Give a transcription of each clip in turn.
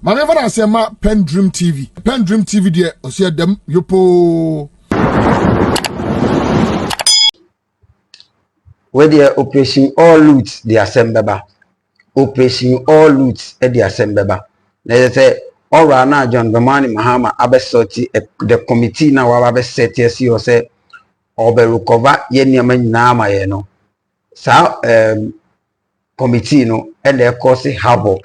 Mama never say ma PENDREAM TV. PENDREAM TV there o say dem yopo. Where the operation all loot the assembaba. Operation all loot at the assembaba. They say all right now John Dramani Mahama abesoti the committee now abe set yes you say obe recover ye niam nyina ma ye no. Sa committee no and they cause havoc.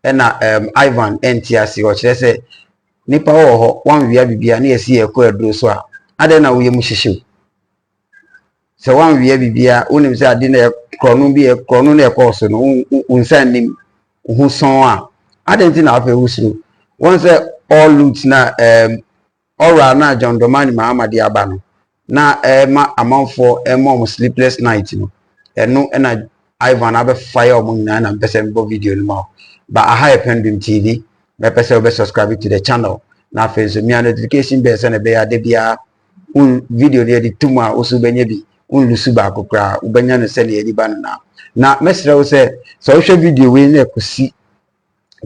And Ivan NTRC or say nipa ho one wia bibia na yesi ekọ eduro so a ade na wo yemu hihyew se one wia bibia wonim se ade na krono bi krono na ekọ so no unsan nim hu son a ade nti na afa wusuru won se all loot na ora na John Dramani Mahama de aba no na ma amanfo mom sleepless night no eno na Ivan abe fire omun na mpese mbo video no ma ba aha PENDREAM TV me pese obe subscribe to the channel na face me notification bell se na be ade bia un video de di tuma osu benye bi un lusu ba kokra ubenya no se na edi ba na mesra wo se so hwe video we na ekosi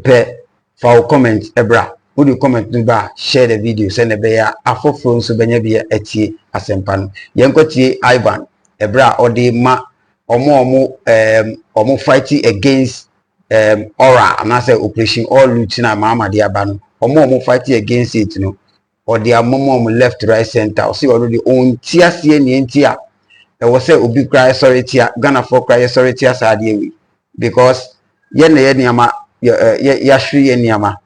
pe fa comment ebra wo di comment no ba share the video se na be ya afoforo nso benye bi etie asempa no yenkotie Ivan ebra odi ma omo fighting against aura and I say operation all lutina Mahama de abano omo fighting against it no or their mom left right center or see already own tiasie ni ntia e wo say obi cry sorry tia Ghana for cry sorry tia sadie we because ye na ye niama ya hwe ye niama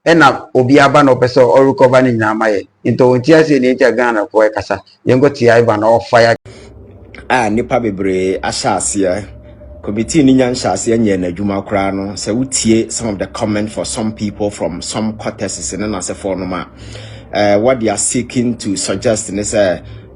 e na obi aba no pese o recover ni niama ye into tiasie ni ntia Ghana for e kasa ye ngo tia Ivan or fire nipa bebre asase committee ni nyanshase anya na adwuma kra no se wutie some of the comment for some people from some quarters in na se for no ma what they are seeking to suggest is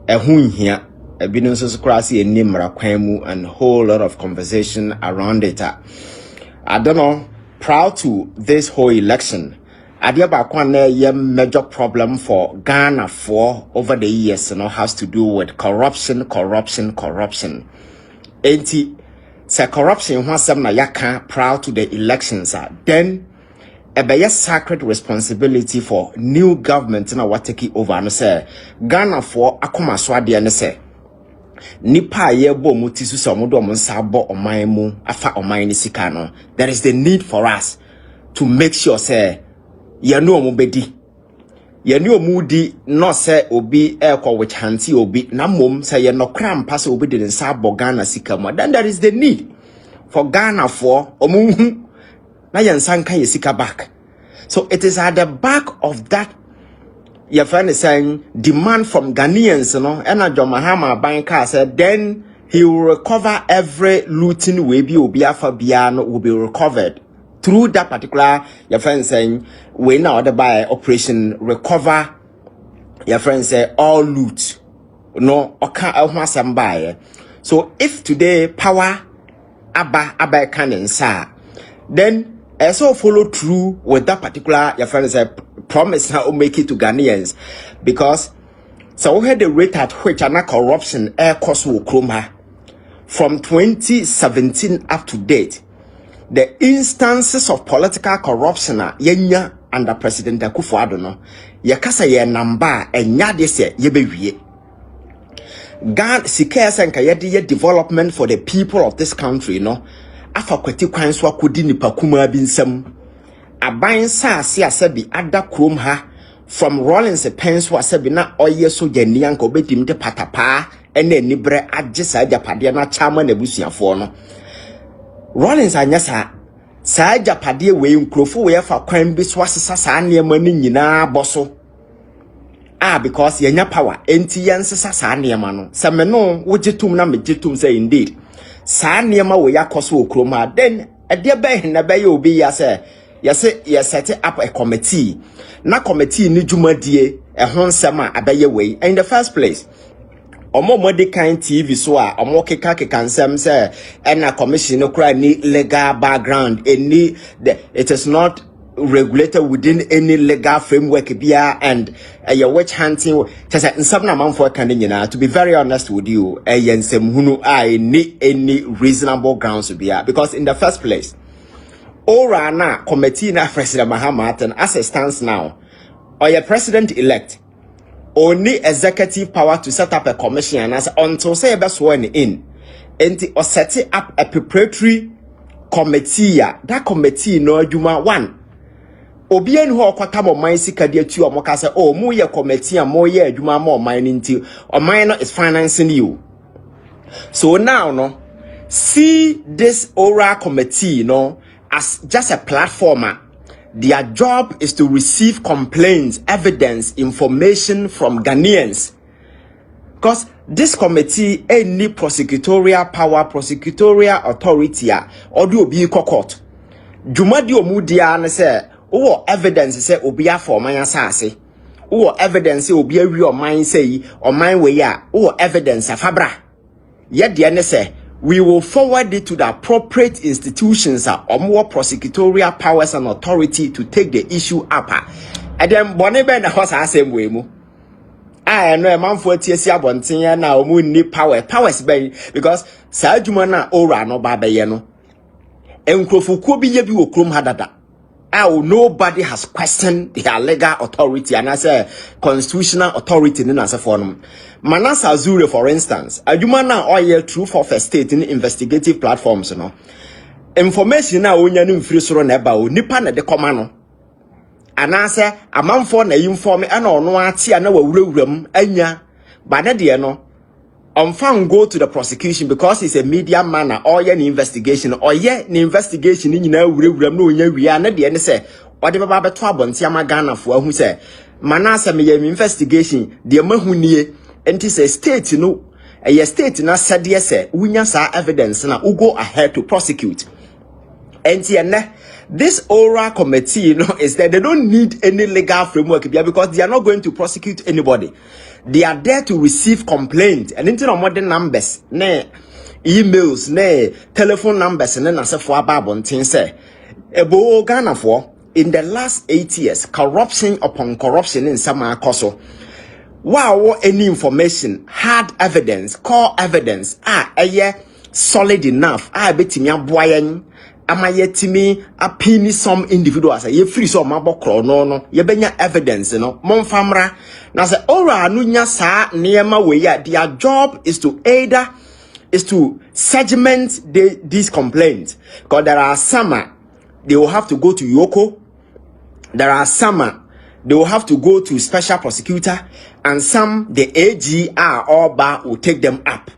ehun hia ebi no so kra se eni mra kwan mu and whole lot of conversation around it. I don't know, proud to this whole election adia ba kwa na ye major problem for Ghana for over the years has to do with corruption. Enti say corruption wasam na yaka proud to the elections then a be sacred responsibility for new government na what take over no say Ghana for akoma so ade ne say nipa ye bo muti su so modo mo nsa bo oman mu afa oman ni sika no there is the need for us to make sure say ye no mo bedi ye ni omudi no say obi ekọ which hanti obi na mom say ye no krampa say obi de nsa bo Ghana sika mo then there is the need for Ghana for omunhu na ye nsa nka ye sika back. So it is at the back of that your friend is saying demand from Ghanaians and John Mahama banker said then he will recover every looting we be obi afa biano will be recovered through that particular your friend saying we now the by operation recover your friend say all loot no oka ehwasam buy. So if today power aba can sa then also follow through with that particular your friend say promise how make it to Ghanaians because so we had the rate at which and corruption air cost will chroma from 2017 up to date. The instances of political corruption yenya under President Akufo-Addo no yakasa ye number enya de se ye bewie God sika senka ye de development for the people of this country no afa kwati kwan so akodi nipa kuma bi nsam aban sa ase asabi ada krom ha from Rollins pens wa asabi na oye so jani anka obedim de patapa ene nibre agye sa japade na chama na busuafo no Rollins anya sa japade we nkrofo we fa kwan bi so asesa sa niema ni nyina boso because yenya power enti yensesa sa niema no se me no wogetum na megetum say indeed sa niema we yakoso okroma then ade be na be obi ya say you set up a committee na committee ni dwumadie ho nsem a abeye we in the first place omo kind TV so a omo keka nsem say na commission no kra ni legal background any it is not regulated within any legal framework bia and your witch hunting just nsem na manfo kan nyina. To be very honest with you nsem hunu any reasonable grounds bia because in the first place ora na committee na President Mahama as it stands now, or your president-elect only executive power to set up a commission and as until say be sworn in, and or set up a preparatory committee. That committee no adwuma one. Obi en ho kwata mo man sika de atu o ka say oh mo ye committee a mo ye adwuma mo man nti o man no is financing you. So now no see this oral committee no as just a platformer. Their job is to receive complaints, evidence, information from Ghanaians. Because this committee any prosecutorial power, prosecutorial authority or do be court. Jumadi omudia ne say oh evidence say obia for man asase. Oh evidence say obia wi o man say o man we ya oh evidence afabra. Yet the ne say we will forward it to the appropriate institutions or more prosecutorial powers and authority to take the issue up. And then Bonebe na house same way mu. I know a man for TSC abontin na omu ni powers be because sa adwuma na ora no ba be ye no. Enkrofukuo bi ye bi wo krom hadada. Nobody has questioned their legal authority and as a constitutional authority in as a forum. Manasa Azure, for instance, adwuma na oye true for state in investigative platforms, you know. Information na onya no mfiri soro na eba o nipa na de koma no. Anase amanfo na inform ana ono ate na wawurawuram anya ba na de no. Go to the prosecution because it's a media man or an investigation or yet an investigation in no we are not the end say whatever about trouble and Tiama Ghana for who say Manasa me investigation the Mahunie and it's a state a state na said yes we evidence now who go ahead to prosecute and this oral committee is that they don't need any legal framework because they are not going to prosecute anybody. They are there to receive complaints and into modern numbers, emails, telephone numbers, and then as a for about things say Ebo Ghana for in the last 8 years, corruption upon corruption in some coso. Wow, any information, hard evidence, core evidence, solid enough, betimia boyen. Am I yet to me a penny some individuals? Ye free some mabokro no ye benya evidence no mon famra na say ora anunya sa neema we ya their job is to segment these complaints because there are some they will have to go to Yoko, there are some they will have to go to special prosecutor, and some the AGR or bar will take them up.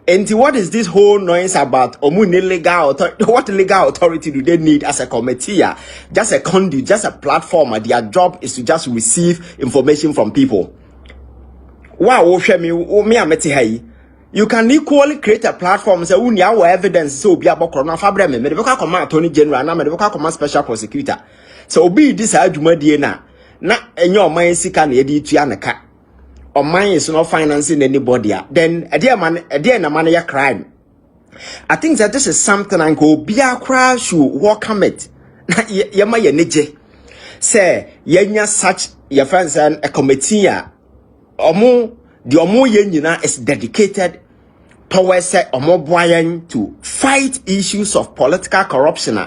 And what is this whole noise about legal authority? What legal authority do they need as a committee? Just a conduit, just a platform. Their job is to just receive information from people. Wow, you can equally create a platform say we have evidence so be about corona fabre me medical command attorney general na medical command special prosecutor. So be this adwuma die na enyo man sika na yedi tua neka. Or mine is not financing anybody, then a dear man ya crime. I think that this is something I go be a crash should welcome it. Yama ye neje. Say yenya such your friends and a committee omo the omo yenina is dedicated towards omo boyan to fight issues of political corruption.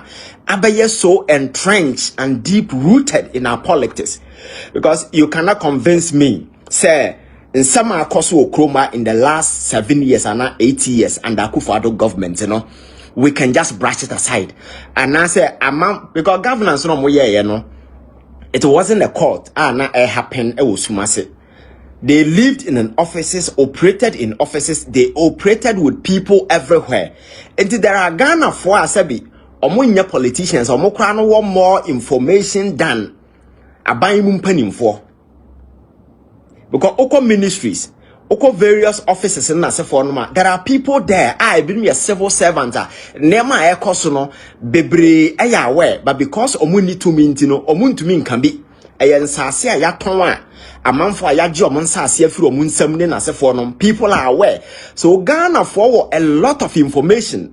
Abaye so entrenched and deep rooted in our politics. Because you cannot convince me say in some Akoso Okroma in the last 7 years and 8 years under Akufo-Addo government, we can just brush it aside. And I say because governance it wasn't a court. It happened. It was sumase. They lived in offices, operated in offices. They operated with people everywhere. And there are Ghana for asabi omo politicians omo kra no want more information than aban mu mpanim for. Because oko ministries, oko various offices in Nasefonoma, there are people there. I been a civil servant. Nema ekosono bebre aware, but because omuni to mintino, omun to min can be a yansase ya tonwa. A man for ya job on sasia through omun semne Nasefonum. People are aware. So Ghana forward a lot of information.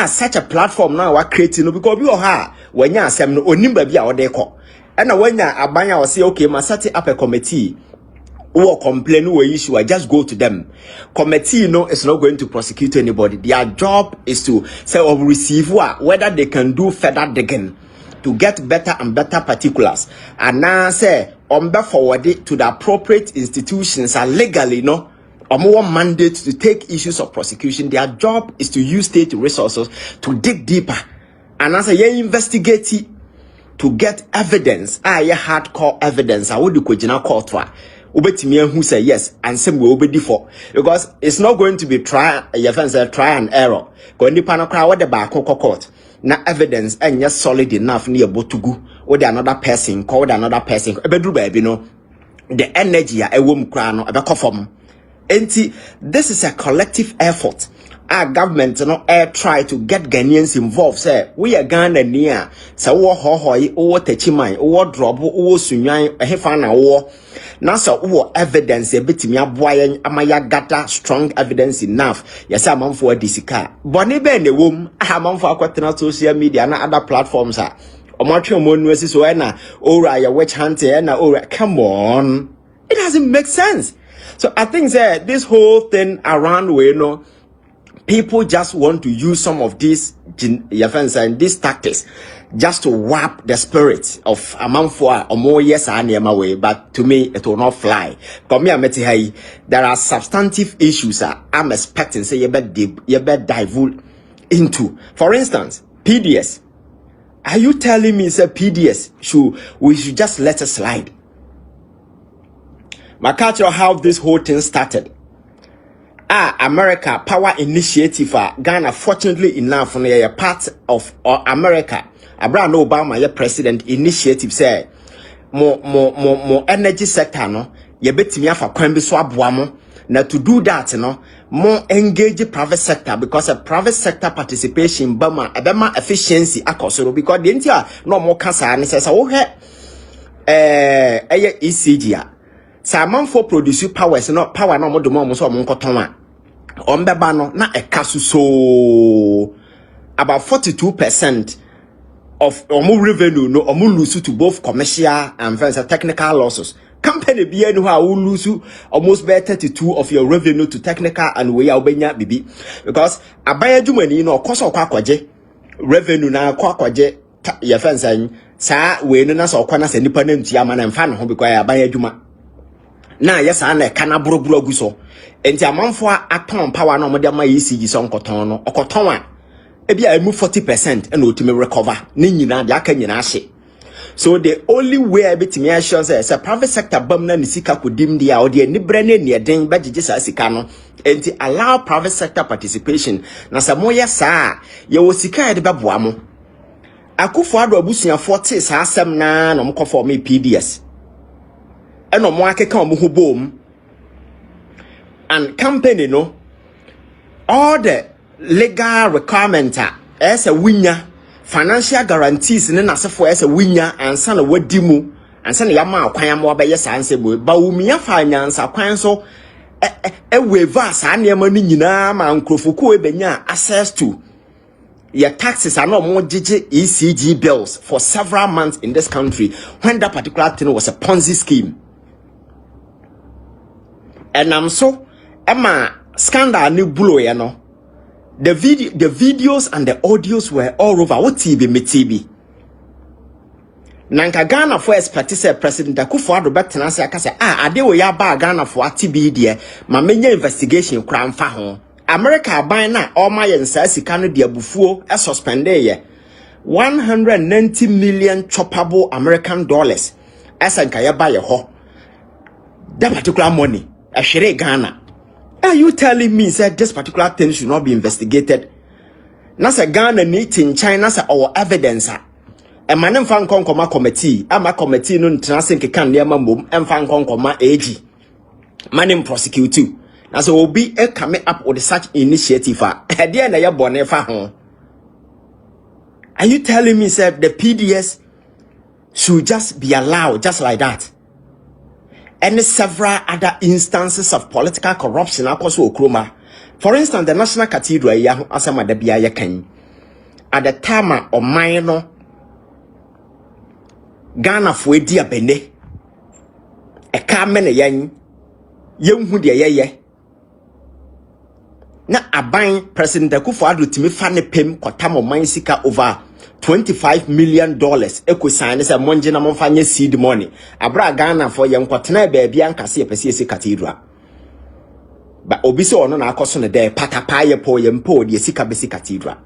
Such a platform now we're creating because you are when you are semno onimba bia odeko. And when you abanya or say okay, ma set up a committee. who complain who issue, I just go to them. Committee, is not going to prosecute anybody. Their job is to say or receive whether they can do further digging to get better and better particulars. And now say forward it to the appropriate institutions and legally, or more mandate to take issues of prosecution. Their job is to use state resources to dig deeper. And as a investigate it, to get evidence, hardcore evidence, I would do kojina court who say yes, and some will be default because it's not going to be try and error. Going to panokra what the back court. Na evidence and just solid enough near Botugu or the another person called another person. Baby, the energy a womb crown a back of this is a collective effort. Our government try to get Ghanaians involved. Say we are Ghana near. So hohoi or techimai or drop or sunyai a hefana war. Nasa or evidence a bit me aboy amaya gata strong evidence enough. Yes, I'm on for a disika. Bonnie ben the womb. I'm on for a social media and other platforms. Omatrio Monwesi Soena or a witch hunter and come on. It doesn't make sense. So I think that this whole thing around where people just want to use some of these these tactics just to warp the spirit of Amanfoa or more yes way, but to me it will not fly. There are substantive issues I'm expecting say you better divulge into. For instance, PDS. Are you telling me say PDS we should just let it slide? Makatio, how this whole thing started. America Power Initiative, Ghana, fortunately enough, a part of America. Abraham Obama, your president, initiative say more energy sector, no, ye bet me for Kwembi Swabwamo. Now to do that, more engage private sector because a private sector participation, Bama efficiency, akosoro because the entire no more cancer and says, ECG. Saman for produce powers not power no more do more so monkotonwa. Ombeba no na ekasu so about 42% of omu revenue no omu lose to both commercial and technical losses. Company be any who lose almost by 32 of your revenue to technical and we are benya bibi because abaya jumani no cost of kwaje revenue na kwaje ya fence sa we no na so kwana se nipa na ntia ma na mfa no ho because abaya juma na yes ana kana buroburo aguso enti amanfo aton power na mo de ma ECG so nkoton no okoton a e bia emu 40% na otimi recover ni nyina de aka nyina hye. So the only way betimi assure say private sector bam na nisika kodim dia o de ni brane ne den bagije sa sika no enti allow private sector participation na sa moye sa ye wo sika de beboa mo akufo ado abusuafo te sa asem na no mkofo me PDS eno mo akeka mo ho bom and company no all the legal requirement as a winner financial guarantees ne nasefo as a winner ansa na wadi mu ansa na yama akwan am obaye sanse bo ba umia finance akwan so waiver sa na ma no nyina ma nkrofoko ebenya access to your taxes are not more ECG bills for several months in this country when that particular thing was a Ponzi scheme. And I'm so Emma scandal new blow the videos and the audios were all over what TV me TV. Nanka Ghana for expertise President Akufo-Addo betena se aka se ade wo ya ba Ghana for TB de ma menya investigation kra mfa ho. America ban na all my sika no de abufuo suspended ye 190 million choppable American dollars as an kaya buy ho that particular money a share Ghana. Are you telling me that this particular thing should not be investigated? Nasa Ghana need in China sa our evidence a man fan konkoma committee ama committee no ntrasen kekan ne mambom emfa konkoma AG manim prosecute you. Now so will be coming up with such initiative at the end of your bonnet for home. Are you telling me sir the PDS should just be allowed just like that? And several other instances of political corruption akoso okroma. For instance, the National Cathedral ya asama da bia ya kan. At the time of minor Ghana for dia bene. E ka mene yan yenhu de ye na aban President Akufo-Addo timi fa ne pem kwatamo man sika over $25 million ekusan se monje na monfanye seed money abra Ghana for yenkwatena baabi ankase epese ese cathedral ba obi se ono na akoso ne de patapa ye po yempo de sika besi cathedral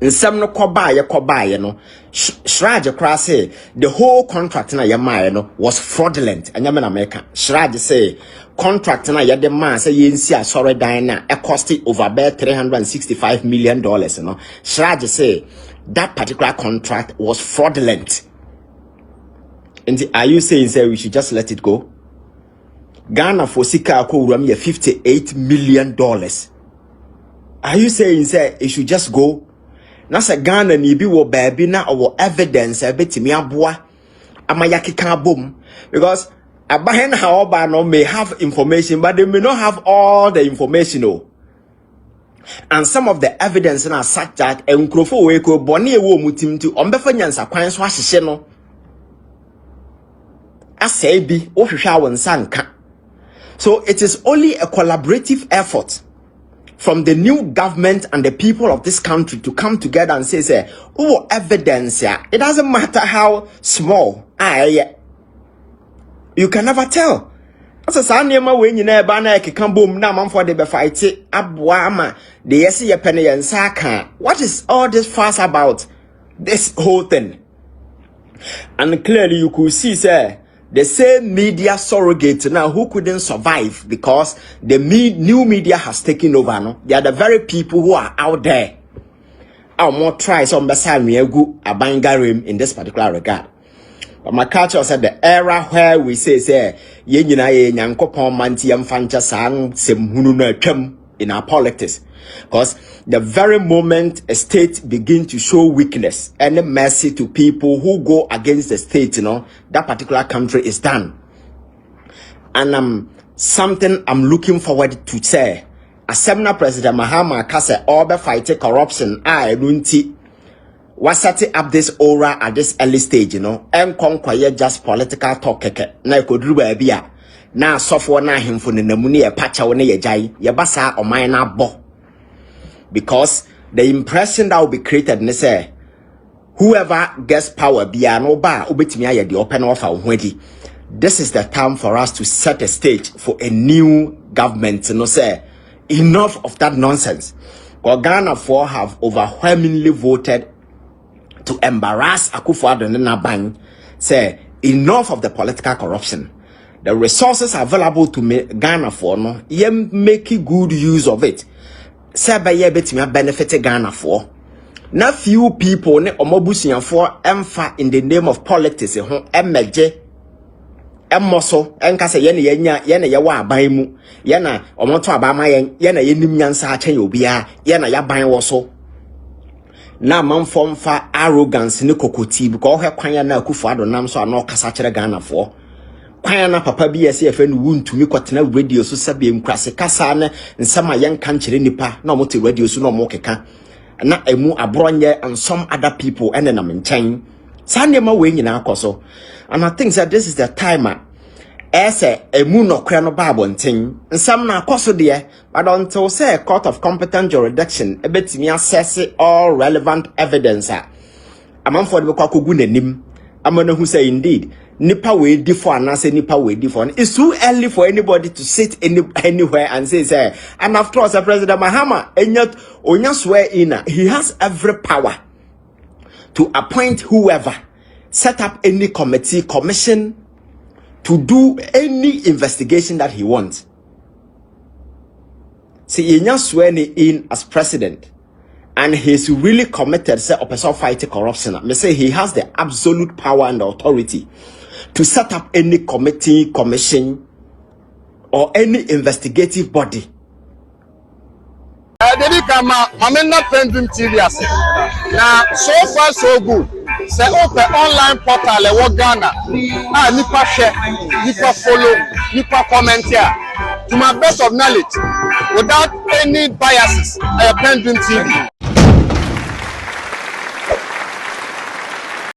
nsem no koba ye no Shraj kra say the whole contract na yemaye no was fraudulent anyame na America Shraj say contract na yede man say yensi asore dan na e cost over about $365 million no Shraj say that particular contract was fraudulent. And are you saying say we should just let it go? Ghana for sika ko uram ye $58 million. Are you saying say it should just go? Na say Ghana ni bi wo baabi na or evidence e betimi aboa amayaki kan bom because abahen how oba no may have information but they may not have all the information oh. And some of the evidence na such that enkrofo we ko bone e wo mutim ti ombefa nyansa kwan so ahyehye no asai bi wo hwehwa awon sanka. So it is only a collaborative effort from the new government and the people of this country to come together and say oh evidence yeah it doesn't matter how small you can never tell. Asa sa niema we nyina eba na ekeka bom na manfo de be fight aboa ama de yesi ye pene ye nsa ka. What is all this fuss about this whole thing? And clearly you could see say the same media surrogate now who couldn't survive because the new media has taken over no. They are the very people who are out there. Our more try some besa miegu abangarim in this particular regard. But my culture said the era where we say ye nyina ye nyankopon manti yamfancha sang semhunu na atwam in our politics, because the very moment a state begin to show weakness and mercy to people who go against the state, that particular country is done. And something I'm looking forward to say, Assembly President Mahama kase obe fight corruption runti wasati up this aura at this early stage, and conquer just political talk na kodru baabi a na sofo na hemfo ne namuni e pacha wona ye jai ye basa oman na bo, because the impression that will be created ne say whoever gets power bia no ba obetimi aye de open offer hwadi. This is the time for us to set a stage for a new government, say enough of that nonsense. Ghana for have overwhelmingly voted to embarrass Akufo-Addo and Naban. Say enough of the political corruption. The resources available to Ghana for no, ye make good use of it. Say by ye betimi benefit Ghana for. Na few people ne omobusian for emfa in the name of politics ho emeje emoso enka se ye ne ye wa aban mu ye na omoto abama ye na ye nim nyansa achen obia ye na ya ban wo so na manfo mfa arrogance ne kokoti because he kwan ya na Akufo-Addo nam so ana okasa kire Ghana for kwan na papa bi yesi efe no wuntumi kwatena radio so sabe nkrase kasa ne nsama ye nka nkire nipa na omote radio so na omokeka na emu abronye and some other people and na menchen sanema we nyina akoso. And I think that this is the time ese emu no kra no ba bonten nsam na akoso de, but until say a court of competent jurisdiction ebetimi assess all relevant evidence amanfo de be kwakogu nanim amana hu say indeed nipa we di for anase nipa we di for. It's too early for anybody to sit anywhere and say and after all, President Mahama onya swear in, he has every power to appoint whoever, set up any committee, commission to do any investigation that he wants. See, onya swear in as president, and he's really committed say opposition fight corruption. Me say he has the absolute power and authority to set up any committee, commission, or any investigative body. Debi kama mamena PENDREAM TV ase. Now so far so good. Say open online portal e wo Ghana. Nipa share, nipa follow, nipa comment here. To my best of knowledge, without any biases, PENDREAM TV.